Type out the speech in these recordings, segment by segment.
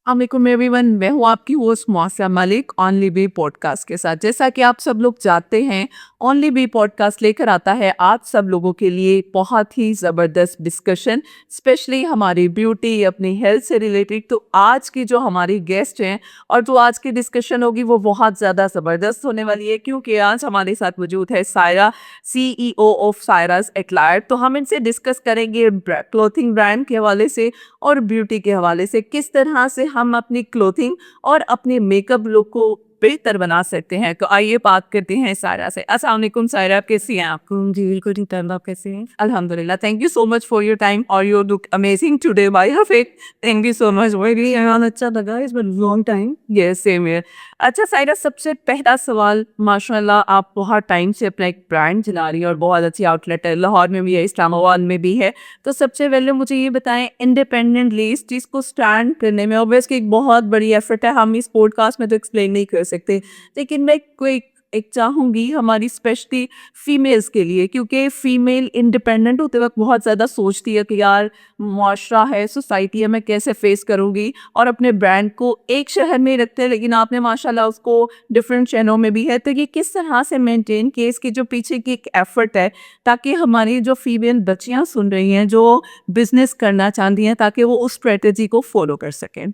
अस्सलाम एवरीवन, मैं हूँ आपकी host Mausiya Malik only B podcast के साथ। जैसा कि आप सब लोग जानते हैं, ओनली बी पॉडकास्ट लेकर आता है आप सब लोगों के लिए बहुत ही ज़बरदस्त डिस्कशन, स्पेशली हमारी ब्यूटी, अपनी हेल्थ से रिलेटेड। तो आज की जो हमारी गेस्ट हैं और जो आज की डिस्कशन होगी वो बहुत ज़्यादा ज़बरदस्त होने वाली है, क्योंकि आज हमारे साथ मौजूद है सायरा, CEO ऑफ सायराज एटलायर। तो हम इनसे डिस्कस करेंगे क्लोथिंग ब्रांड के हवाले से और ब्यूटी के हवाले से, किस तरह से हम अपनी क्लोथिंग और अपने मेकअप लुक को बेहतर बना सकते हैं। तो आइए बात करते हैं सायरा से। अस्सलाम वालेकुम सायरा, कैसी हैं आप? जी, बिल्कुल ठीक है। आप कैसे हैं? अल्हम्दुलिल्लाह, thank you so much for your time और you look amazing today by Hafiq. Thank you so much, very अच्छा लगा, it's been long time. Yes same here. अच्छा सायरा, सबसे पहला सवाल, माशाल्लाह आप बहुत टाइम से अपना एक ब्रांड चला रही हैं और बहुत अच्छी आउटलेट है, लाहौर में भी है, इस्लामाबाद में भी है। तो सबसे पहले मुझे ये बताएं, इंडिपेंडेंटली इस चीज़ को स्टैंड करने में ऑब्वियसली एक बहुत बड़ी एफर्ट है, हम इस पॉडकास्ट में तो एक्सप्लेन नहीं कर सकते, लेकिन मैं कोई एक चाहूँगी हमारी स्पेशली फीमेल्स के लिए, क्योंकि फीमेल इंडिपेंडेंट होते वक्त बहुत ज़्यादा सोचती है कि यार मुआशरा है, सोसाइटी है, मैं कैसे फेस करूँगी। और अपने ब्रांड को एक शहर में ही रखते हैं, लेकिन आपने माशाल्लाह उसको डिफरेंट शहरों में भी है। तो ये किस तरह से मेंटेन किए, इसकी जो पीछे की एक एफर्ट है, ताकि हमारी जो फीमेल बच्चियां सुन रही हैं जो बिजनेस करना चाहती हैं, ताकि वो उस स्ट्रेटेजी को फॉलो कर सकें।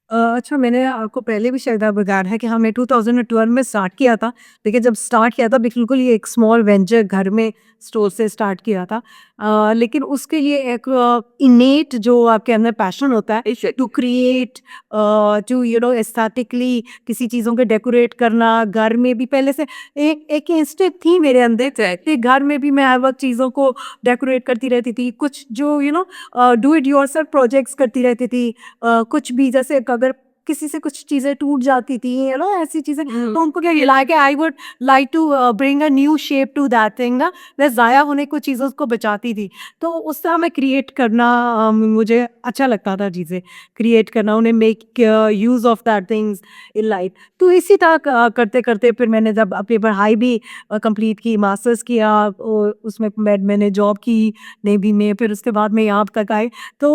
अच्छा, मैंने आपको पहले भी शायद बताया है कि हमने 2012 में स्टार्ट किया था। देखिए, जब स्टार्ट किया था बिल्कुल ये एक स्मॉल वेंचर घर में स्टोर से स्टार्ट किया था। लेकिन उसके लिए एक इनेट जो आपके अंदर पैशन होता है टू क्रिएट, टू एस्थेटिकली किसी चीज़ों के डेकोरेट करना, घर में भी पहले से एक एक इंस्टेंट थी मेरे अंदर कि घर में भी मैं हर वक्त चीज़ों को डेकोरेट करती रहती थी। कुछ जो डू इट योरसेल्फ प्रोजेक्ट्स करती रहती थी। कुछ भी जैसे अगर किसी से कुछ चीज़ें टूट जाती थी, ऐसी चीज़ें, तो उनको क्या like I would like to bring a new shape to that thing ना। मैं ज़ाया होने को चीज़ों को बचाती थी। तो उस तरह मैं क्रिएट करना, मुझे अच्छा लगता था चीज़ें क्रिएट करना, उन्हें make use of that things in life. तो इसी तरह करते करते फिर मैंने जब अपनी पढ़ाई भी कंप्लीट की, मास्टर्स किया, उसमें मैंने जॉब की नेवी में, फिर उसके बाद मैं यहाँ तक आई। तो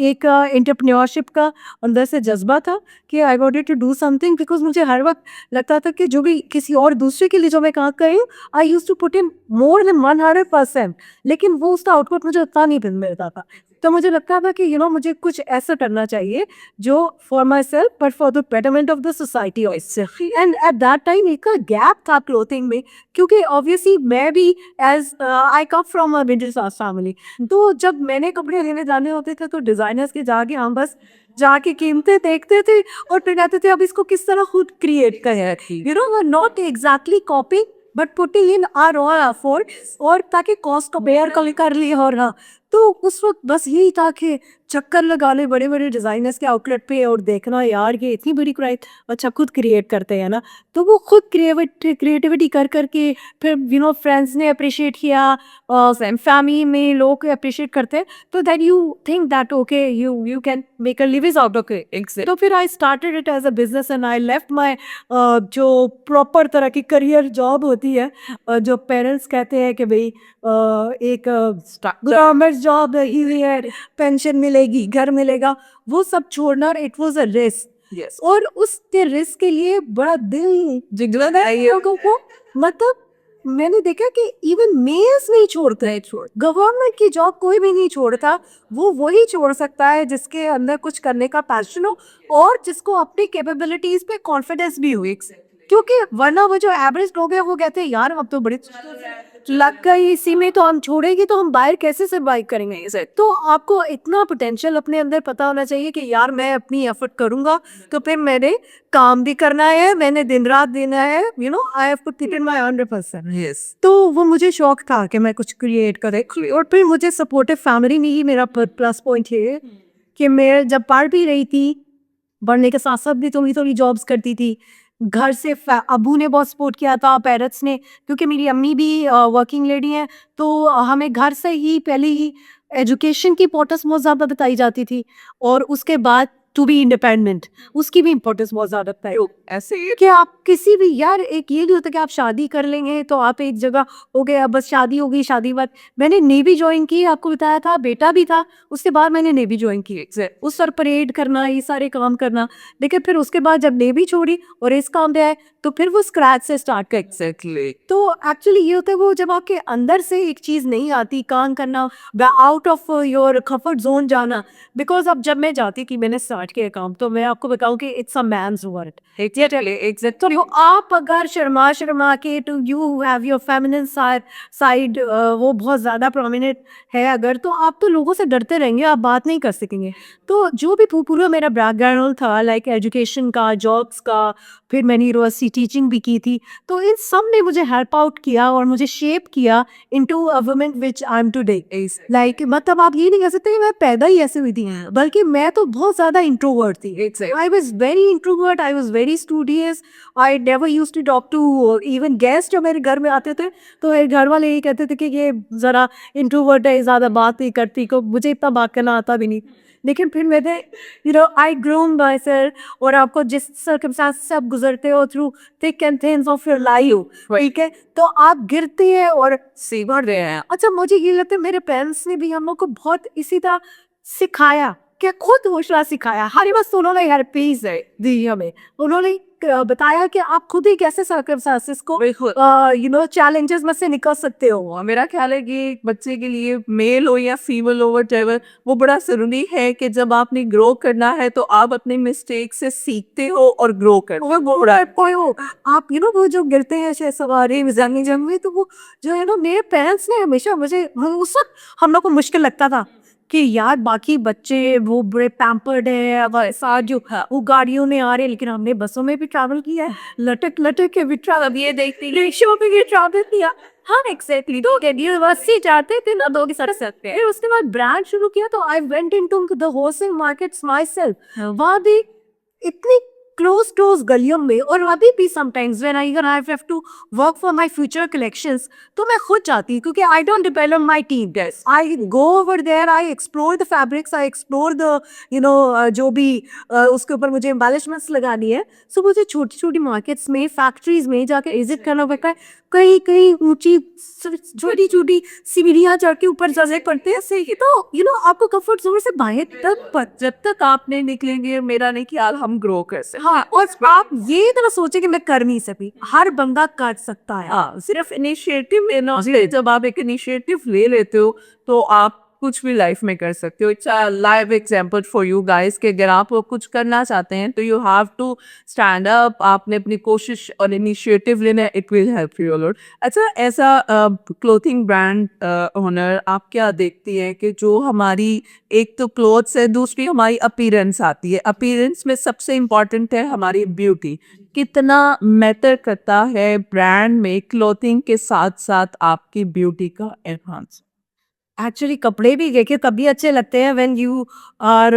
एक एंटरप्रेन्योरशिप का अंदर से जज्बा था कि I wanted to do something, because मुझे हर वक्त लगता था कि जो भी किसी और दूसरे के लिए जो मैं काम कर रही हूँ, I use to put in more than 100%, लेकिन वो उसका आउटपुट मुझे उतना नहीं मिलता था। तो मुझे लगता था कि मुझे कुछ ऐसा करना चाहिए जो for myself but for the betterment of the society also. And at that time एक गैप था क्लोथिंग में, क्योंकि ऑब्वियसली मैं भी as I come from a middle class family. तो जब मैंने कपड़े लेने जाने होते थे तो डिजाइनर्स के जाके हम बस जाके कीमतें देखते थे और फिर कहते थे अब इसको किस तरह खुद क्रिएट करें, not exactly copy but putting in are all effort, और ताकि कॉस्ट को बेयर कर लिए। और हाँ, तो उस वक्त बस यही था कि चक्कर लगा ले बड़े बड़े डिजाइनर्स के आउटलेट पे और देखना यार ये इतनी बड़ी प्राइस, अच्छा खुद क्रिएट करते हैं ना। तो वो खुद क्रिएटिविटी कर करके फिर फ्रेंड्स ने अप्रिशिएट किया, फैमिली में लोग अप्रिशिएट करते हैं, तो that you think that okay you can make a living out of it. तो फिर I started it as a business and I left my जो प्रॉपर तरह की करियर जॉब होती है, जो पेरेंट्स कहते हैं कि भाई एक गवर्नमेंट जॉब है, पेंशन मिलेगी, घर मिलेगा, वो सब छोड़ना, it was a risk. Yes, और उसके रिस्क के लिए बड़ा दिल जिगला है लोगों को। मतलब मैंने देखा कि इवन मेल्स नहीं छोड़ते हैं, गवर्नमेंट की जॉब कोई भी नहीं छोड़ता। वो वही छोड़ सकता है जिसके अंदर कुछ करने का पैशन हो और जिसको अपनी कैपेबिलिटीज पे कॉन्फिडेंस भी हुई। क्योंकि वरना वो जो एवरेज लोग हैं वो कहते हैं यार अब तो बड़े लग गई इसी में, तो हम छोड़ेंगे तो हम बाहर कैसे सर्वाइव करेंगे इसे। तो आपको इतना पोटेंशियल अपने अंदर पता होना चाहिए कि यार मैं अपनी एफर्ट करूंगा तो फिर मैंने काम भी करना है, मैंने दिन रात देना है, I have to put in my 100%। Yes, तो वो मुझे शौक था कि मैं कुछ क्रिएट करें, और फिर मुझे सपोर्टिव फैमिली में ही मेरा प्लस पॉइंट है कि मैं जब पढ़ भी रही थी, पढ़ने के साथ साथ भी थोड़ी थोड़ी जॉब्स करती थी। घर से अबू ने बहुत सपोर्ट किया था, पेरेंट्स ने, क्योंकि मेरी अम्मी भी वर्किंग लेडी हैं। तो हमें घर से ही पहले ही एजुकेशन की इम्पोर्टेंस बहुत ज़्यादा बताई जाती थी, और उसके बाद टू बी इंडिपेंडेंट, उसकी भी इम्पोर्टेंस बहुत ज़्यादा है। ऐसे ही कि आप किसी भी यार, एक ये नहीं होता कि आप शादी कर लेंगे तो आप एक जगह हो गए, अब बस शादी हो गई, शादी बाद मैंने नेवी ज्वाइन की, आपको बताया था, बेटा भी था, उसके बाद मैंने नेवी ज्वाइन की। उस सर परेड करना, ये सारे काम करना, लेकिन फिर उसके बाद जब नेवी छोड़ी और इस काम पे आए तो फिर वो स्क्रैच से स्टार्ट कर। एग्जैक्टली। तो एक्चुअली ये होता है, वो जब आपके अंदर से एक चीज़ नहीं आती, काम करना, out of your comfort zone जाना। बिकॉज अब जब मैं जाती कि मैंने स्टार्ट किया काम, तो मैं आपको बताऊं कि it's a man's work. Exactly. तो आप अगर शर्मा शर्मा के, to you have your feminine side, वो बहुत ज़्यादा प्रोमिनेंट है अगर, तो आप तो लोगों से डरते रहेंगे, आप बात नहीं कर सकेंगे। तो जो भी पूरा मेरा बैकग्राउंड था, लाइक एजुकेशन का, जॉब्स का, फिर मैंने यूनिवर्सिटी टीचिंग भी की थी, तो इन सब ने मुझे हेल्प आउट किया और मुझे शेप किया into a woman which I am today. Like मतलब आप ये नहीं कह सकते कि मैं पैदा ही ऐसे हुई थी, बल्कि मैं तो बहुत ज़्यादा इंट्रोवर्ट थी। I was very introvert, I was very studious, I never use to talk to even guest. जो मेरे घर में आते थे तो मेरे घर वाले यही कहते थे कि ये ज़रा इंट्रोवर्ट है, ज़्यादा बात नहीं करती, को मुझे इतना बात करना आता भी नहीं। लेकिन फिर मैंने आई ग्रूम माई सेल्फ, और आपको जिस सर्कमस्टांस से आप गुजरते हो through thick and thins of your life, ठीक है, तो आप गिरते हैं और सीवर रहे हैं। अच्छा, मुझे ये लगता है मेरे पेरेंट्स ने भी हम लोग को बहुत इसी तरह सिखाया, क्या खुद हौसला सिखाया। हर बस उन्होंने हेल्पीज है दी हमें, उन्होंने बताया कि आप खुद ही कैसे सर्कमस्टांसेस को चैलेंजेस में से निकल सकते हो। और मेरा ख्याल है कि एक बच्चे के लिए, मेल हो या फीमेल हो, व्हाटएवर, वो बड़ा ज़रूरी है कि जब आपने ग्रो करना है तो आप अपने मिस्टेक से सीखते हो और ग्रो करते हो। वो बड़ा कोई हो आप, वो जो गिरते हैं ऐसे सवारी मिजानी जंग में, तो वो जो है ना, मेरे पेरेंट्स ने हमेशा मुझे, उस वक्त हम लोग को मुश्किल लगता था कि यार बाकी बच्चे वो बड़े पैम्पर्ड है, अब ऐसा जो वो गाड़ियों में आ रहे हैं, लेकिन हमने बसों में भी ट्रैवल किया है, लटक लटक के भी ट्रैवल, ये देखते रिक्शों में भी ट्रैवल किया। हाँ एग्जैक्टली। तो यूनिवर्सिटी जाते थे ना, दो के साथ सकते हैं, फिर उसके बाद ब्रांड शुरू किया, तो I went into the wholesale markets myself. वहाँ भी इतनी क्लोज गलियों में, और अभी भी sometimes when I have to work for my future collections, तो मैं खुद जाती हूँ, क्योंकि I don't depend on my team. I go over there, I explore the fabrics, I explore the जो भी उसके ऊपर मुझे एम्बेलिशमेंट्स लगानी है। सो मुझे छोटी छोटी मार्केट्स में, फैक्ट्रीज में जाकर विजिट करना पड़ता है, कहीं कहीं ऊंची छोटी छोटी सीढ़ियाँ चढ़ के ऊपर जाने पड़ते हैं। सही, तो आपको कंफर्ट जोन से बाहर जब तक आप नहीं निकलेंगे, मेरा नहीं ख्याल हम ग्रो कर सकते। हाँ, और आप ये ना सोचे कि मैं कर नहीं सकी, हर बंदा कर सकता है। हाँ, सिर्फ इनिशिएटिव लेना। जब आप एक इनिशिएटिव ले लेते हो तो आप कुछ भी लाइफ में कर सकते हो। It's a live example for you guys कि अगर आप कुछ करना चाहते हैं तो you have to stand up, आपने अपनी कोशिश और इनिशिएटिव लेना है, it will help you lot. अच्छा, ऐसा क्लोथिंग ब्रांड ओनर, आप क्या देखती हैं कि जो हमारी एक तो क्लोथ्स है, दूसरी हमारी अपीयरेंस आती है। अपीयरेंस में सबसे इम्पॉर्टेंट है हमारी ब्यूटी। कितना मैटर करता है ब्रांड में क्लोथिंग के साथ साथ आपकी ब्यूटी का एनहांस? एक्चुअली कपड़े भी देखिए तभी अच्छे लगते हैं when you are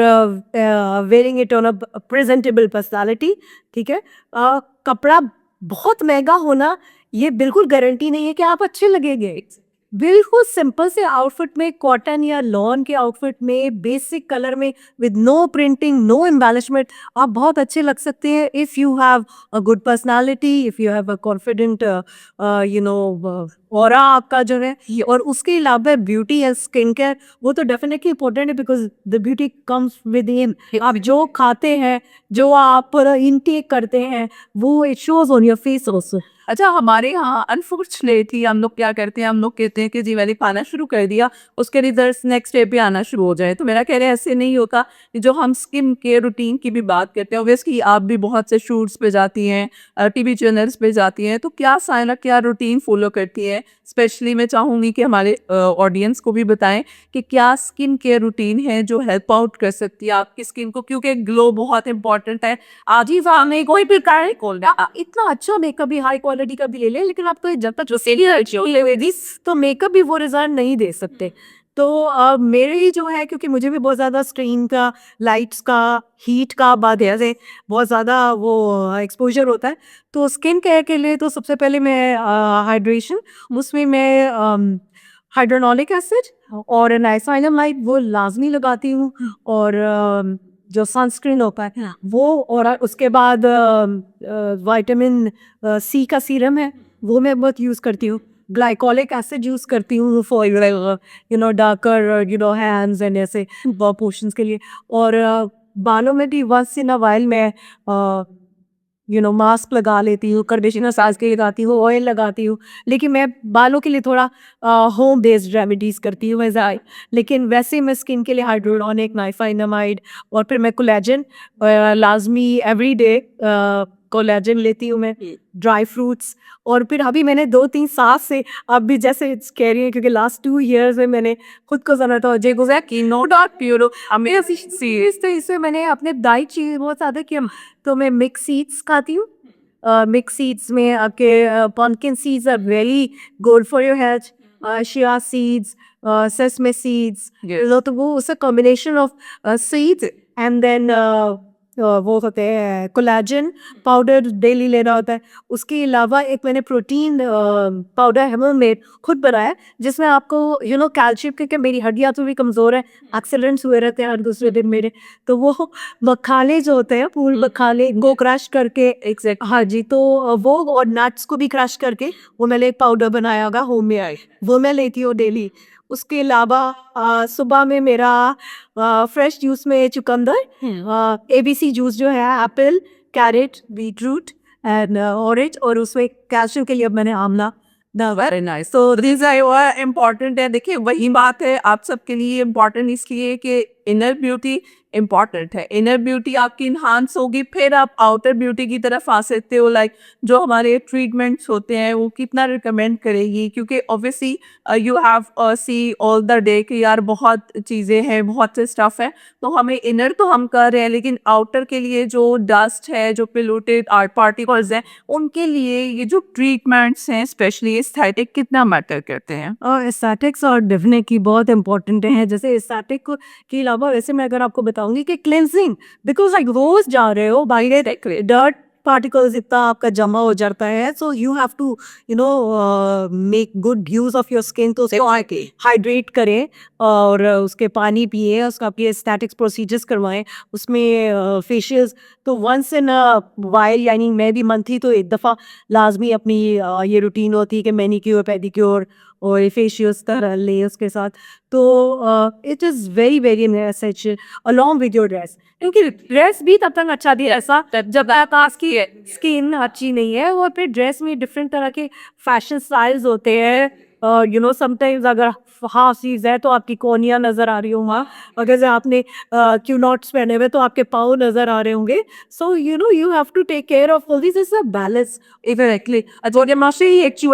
wearing it on a presentable personality. ठीक है, कपड़ा बहुत महंगा होना ये बिल्कुल गारंटी नहीं है कि आप अच्छे लगेंगे। बिल्कुल सिंपल से आउटफिट में, कॉटन या लॉन के आउटफिट में, बेसिक कलर में, with no printing, no embellishment, आप बहुत अच्छे लग सकते हैं if you have a good personality, if you have a confident aura आपका जो है। और उसके अलावा ब्यूटी एंड स्किन केयर, वो तो डेफिनेटली इंपॉर्टेंट है, because the beauty comes with in. आप जो खाते हैं, जो आप इनटेक करते हैं, वो it shows on your face also. अच्छा, हमारे यहाँ अनफॉर्चुनेटली हम लोग क्या करते हैं, हम लोग कहते हैं कि जी मैंने खाना शुरू कर दिया, उसके रिजल्ट्स नेक्स्ट डे पे आना शुरू हो जाए। तो मेरा कह रहे हैं ऐसे नहीं होता। जो हम स्किन केयर रूटीन की भी बात करते हैं, ऑब्वियसली आप भी बहुत से शूट्स पे जाती हैं, टीवी चैनल्स पे जाती हैं, तो क्या सायना क्या रूटीन फॉलो करती हैं? स्पेशली मैं चाहूँगी कि हमारे ऑडियंस को भी बताएं कि क्या स्किन केयर रूटीन है जो हेल्प आउट कर सकती है आपकी स्किन को, क्योंकि ग्लो बहुत इंपॉर्टेंट है। आज ही में कोई भी कार्य खोल इतना अच्छा मेकअप भी हाई क्वालिटी का भी ले ले, लेकिन आप तो जब तक तो मेकअप भी वो रिजल्ट नहीं दे सकते। तो मेरी जो है, क्योंकि मुझे भी बहुत ज़्यादा स्क्रीन का, लाइट्स का, हीट का बाद से बहुत ज़्यादा वो एक्सपोजर होता है, तो स्किन केयर के लिए तो सबसे पहले मैं हाइड्रेशन, उसमें मैं हाइड्रोनॉलिक एसिड और नाइसिलमाइड वो लाजमी लगाती हूँ। और जो सनस्क्रीन होता है वो, और उसके बाद विटामिन सी का सीरम है वो मैं बहुत यूज़ करती हूँ। ग्लाइकोलिक एसिड यूज़ करती हूँ फॉर डार्कर हैंड्स एंड ऐसे पोर्शंस के लिए। और बालों में भी वंस इन अ वाइल मैं मास्क लगा लेती हूँ, कंडीशनर साज के लगाती हूँ, ऑयल लगाती हूँ। लेकिन मैं बालों के लिए थोड़ा होम बेस्ड रेमेडीज़ करती हूँ वैसा। लेकिन वैसे मैं स्किन के लिए हाइड्रोलॉनिक, नाइफाइनामाइड और फिर मैं कोलेजन लाजमी एवरीडे कोलेजन लेती हूँ मैं, ड्राई फ्रूट्स। और फिर अभी मैंने 2-3 साल से अब भी जैसे कह रही है, क्योंकि लास्ट 2 इयर्स में मैंने खुद को जाना था जे गुजरा कि नो डॉट प्यूरो अमेजिंग सीरीज, तो इससे मैंने अपने डाइट चीज़ बहुत ज़्यादा किया। तो मैं मिक्स सीड्स खाती हूँ। मिक्स सीड्स में आपके pumpkin seeds are very good for your health, chia seeds, sesame seeds. तो वो उसका combination of seeds and then वो होते हैं कोलेजन पाउडर डेली लेना होता है। उसके अलावा एक मैंने प्रोटीन पाउडर है वो मेड खुद बनाया, जिसमें आपको कैल्शियम, क्योंकि मेरी हड्डियाँ तो भी कमज़ोर है, एक्सीडेंट्स हुए रहते हैं हर दूसरे दिन मेरे। तो वो मखाने जो होते हैं, फूल मखाने को क्रश करके, एग्जैक्ट, हाँ जी, तो वो और नट्स को भी क्रश करके वो मैंने एक पाउडर बनाया होगा होम में, वो मैं लेती हूँ डेली। उसके अलावा सुबह में मेरा फ्रेश जूस में चुकंदर, एबीसी जूस जो है, apple, carrot, beetroot and orange, और उसमें कैल्शियम के लिए अब मैंने आमला। Very nice. तो दिस आर इम्पॉर्टेंट है। देखिए वही बात है, आप सबके लिए इम्पॉर्टेंट इसलिए कि इनर ब्यूटी इम्पॉर्टेंट है। इनर ब्यूटी आपकी इन्हांस होगी, फिर आप आउटर ब्यूटी की तरफ आ सकते हो। लाइक जो हमारे ट्रीटमेंट्स होते हैं वो कितना रिकमेंड करेगी, क्योंकि obviously you have see all the day कि यार बहुत चीज़ें हैं, बहुत से स्टफ है, तो हमें इनर तो हम कर रहे हैं, लेकिन आउटर के लिए जो डस्ट है, जो पोल्यूटेड आर्ट पार्टिकल्स हैं, उनके लिए ये जो ट्रीटमेंट्स हैं स्पेशली एस्थेटिक कितना मैटर करते हैं। और एस्थेटिक्स और डेफिनेटली बहुत इंपॉर्टेंट है। जैसे एस्थेटिक के अलावा वैसे मैं अगर आपको बताऊंगी कि क्लेंजिंग, बिकॉज लाइक रोज जा रहे हो बाहर, डर्ट पार्टिकल्स इतना आपका जमा हो जाता है, so you have to make good use of your skin. तो उसको हाइड्रेट करें और उसके पानी पिए, उसका आपके एस्थेटिक्स प्रोसीजर्स करवाएं, उसमें फेशियल्स तो वंस इन वाइल, यानी मैं भी मंथली तो एक दफ़ा लाजमी अपनी ये रूटीन होती है कि मैनिक्योर पेडिक्योर और फेशियल्स तरह ले उसके साथ। तो it is very very necessary along with your dress, क्योंकि ड्रेस भी तब तक अच्छा नहीं ऐसा जब आकाश की स्किन अच्छी नहीं है। और फिर ड्रेस में डिफरेंट तरह के फैशन स्टाइल्स होते हैं। समटाइम्स अगर हाँ सीज है तो आपकी कोनियाँ नज़र आ रही होंगी, अगर से आपने क्यूनॉट्स पहने हुए तो आपके पाँव नज़र आ रहे होंगे। So you have to take care of all this, is a balance. Exactly. अच्छा माशी एक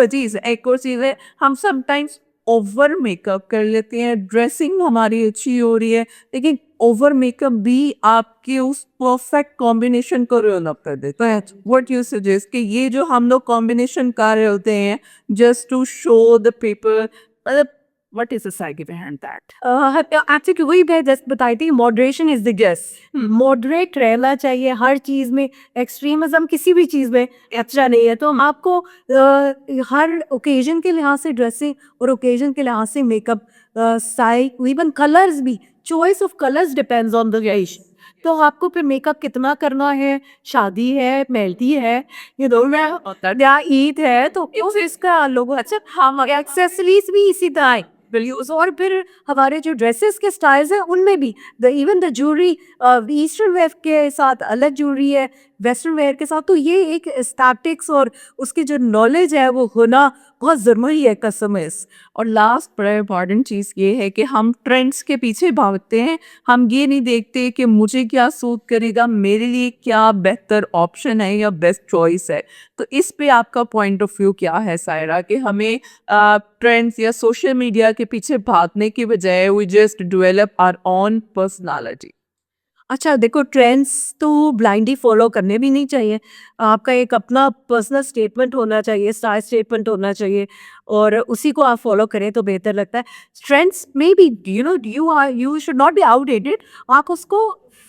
और चीज़ है, हम समटाइम्स ओवर मेकअप कर लेते हैं, ड्रेसिंग हमारी अच्छी हो रही है, लेकिन ओवर मेकअप भी आपके उस परफेक्ट कॉम्बिनेशन को रुइन अप कर देता है। व्हाट यू सजेस्ट कि ये जो हम लोग कॉम्बिनेशन कर रहे होते हैं just to show the people, मतलब what is the psyche behind that? Actually वही मैं जस्ट बताई थी, moderation is the guess. Moderate रहना चाहिए हर चीज़ में, एक्सट्रीमिज्म किसी भी चीज़ में अच्छा नहीं है। तो आपको हर ओकेजन के लिहाज से ड्रेसिंग और ओकेजन के लिहाज से मेकअप स्टाइल, इवन कलर्स भी, choice of colours depends on the occasion. तो आपको फिर मेकअप कितना करना है, शादी है, मेहंदी है, या ईद है, तो उस इसका लोगों अच्छा हम एक्सेसरीज भी इसी तरह यूज। और फिर हमारे जो ड्रेसेस के स्टाइल्स हैं उनमें भी even the jewellery, eastern wear के साथ अलग ज्वेलरी है, वेस्टर्न वेयर के साथ। तो ये एक स्टैटिक्स और उसकी जो नॉलेज है वो होना बहुत ज़रूरी है कस्टमर्स। और लास्ट बड़ा इम्पॉर्टेंट चीज़ ये है कि हम ट्रेंड्स के पीछे भागते हैं, हम ये नहीं देखते कि मुझे क्या सूट करेगा, मेरे लिए क्या बेहतर ऑप्शन है या बेस्ट चॉइस है। तो इस पे आपका पॉइंट ऑफ व्यू क्या है सायरा, कि हमें ट्रेंड्स या सोशल मीडिया के पीछे भागने की बजाय we just develop our own personality? अच्छा देखो, ट्रेंड्स तो ब्लाइंडली फॉलो करने भी नहीं चाहिए। आपका एक अपना पर्सनल स्टेटमेंट होना चाहिए, स्टाइल स्टेटमेंट होना चाहिए, और उसी को आप फॉलो करें तो बेहतर लगता है। ट्रेंड्स में भी you should not be outdated, आप उसको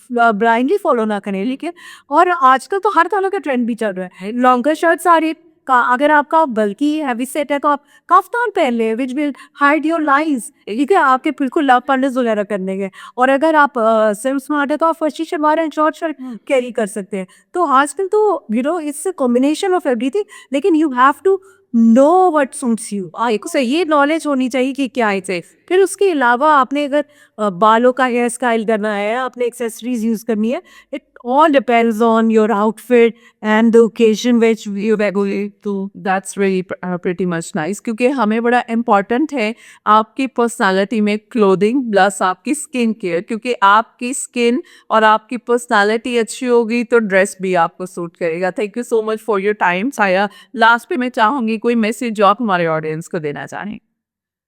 ब्लाइंडली फॉलो ना करें। लेकिन और आजकल तो हर तरह का ट्रेंड भी चल रहा है, लॉन्गर शर्ट्स आ रही, अगर आपका बल्कि हैवी सेट है तो आप कफ्तान पहन लें which will hide your lines, ठीक है, आपके बिल्कुल लव पंडित वगैरह करने के। और अगर आप सिम स्मार्ट है तो आप farshi shalwar and short shirt carry कर सकते हैं। तो आजकल तो it's a combination of everything, लेकिन you have to know what suits you. एक से ये नॉलेज होनी चाहिए कि क्या है सेफ। फिर उसके अलावा आपने अगर बालों का हेयर स्टाइल करना है, आपने एक्सेसरीज यूज करनी है, it all depends on your outfit and the occasion which you regulate to. That's very pretty much nice, क्योंकि हमें बड़ा इम्पॉर्टेंट है आपकी पर्सनालिटी में क्लोथिंग प्लस आपकी स्किन केयर, क्योंकि आपकी स्किन और आपकी पर्सनालिटी अच्छी होगी तो ड्रेस भी आपको सूट करेगा। Thank you so much for your time साया। लास्ट पे मैं चाहूँगी कोई मैसेज जो आप हमारे ऑडियंस को देना चाहें।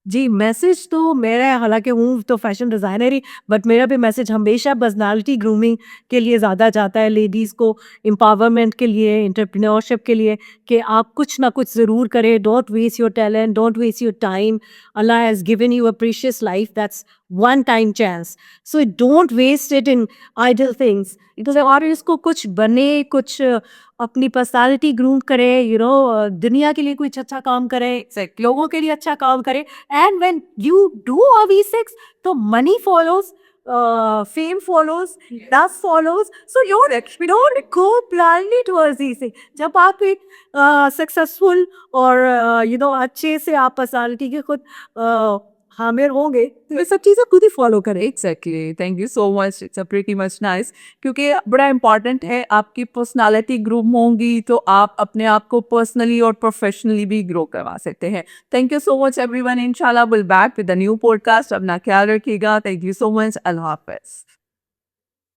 जी, मैसेज तो मेरा, हालाँकि हूँ तो फैशन डिज़ाइनर ही, बट मेरा भी मैसेज हमेशा पर्सनैलिटी ग्रूमिंग के लिए ज़्यादा जाता है, लेडीज़ को एम्पावरमेंट के लिए, एंटरप्रेन्योरशिप के लिए, कि आप कुछ ना कुछ ज़रूर करें। Don't waste your talent, don't waste your time. Allah has given you a precious life, that's one time chance, so don't waste it in idle things. और इसको कुछ बने, कुछ अपनी पर्सनैलिटी ग्रूम करें, दुनिया के लिए कुछ अच्छा काम करें, लोगों के लिए अच्छा काम करें। And when you do all these things, so money follows, fame follows, love follows. So you don't go blindly towards these things. जब आप एक सक्सेसफुल और अच्छे से आप पर्सनालिटी के खुद हामिर होंगे, तो ये सब चीज़ें खुद ही फॉलो करें। Exactly, thank you so much, it's a pretty much nice, क्योंकि बड़ा इंपॉर्टेंट है आपकी पर्सनालिटी ग्रो होंगी तो आप अपने आप को पर्सनली और प्रोफेशनली भी ग्रो करवा सकते हैं। Thank you so much everyone, इंशाल्लाह will back with a new podcast. अपना ख्याल रखिएगा। Thank you so much. अल्लाह हाफिज़।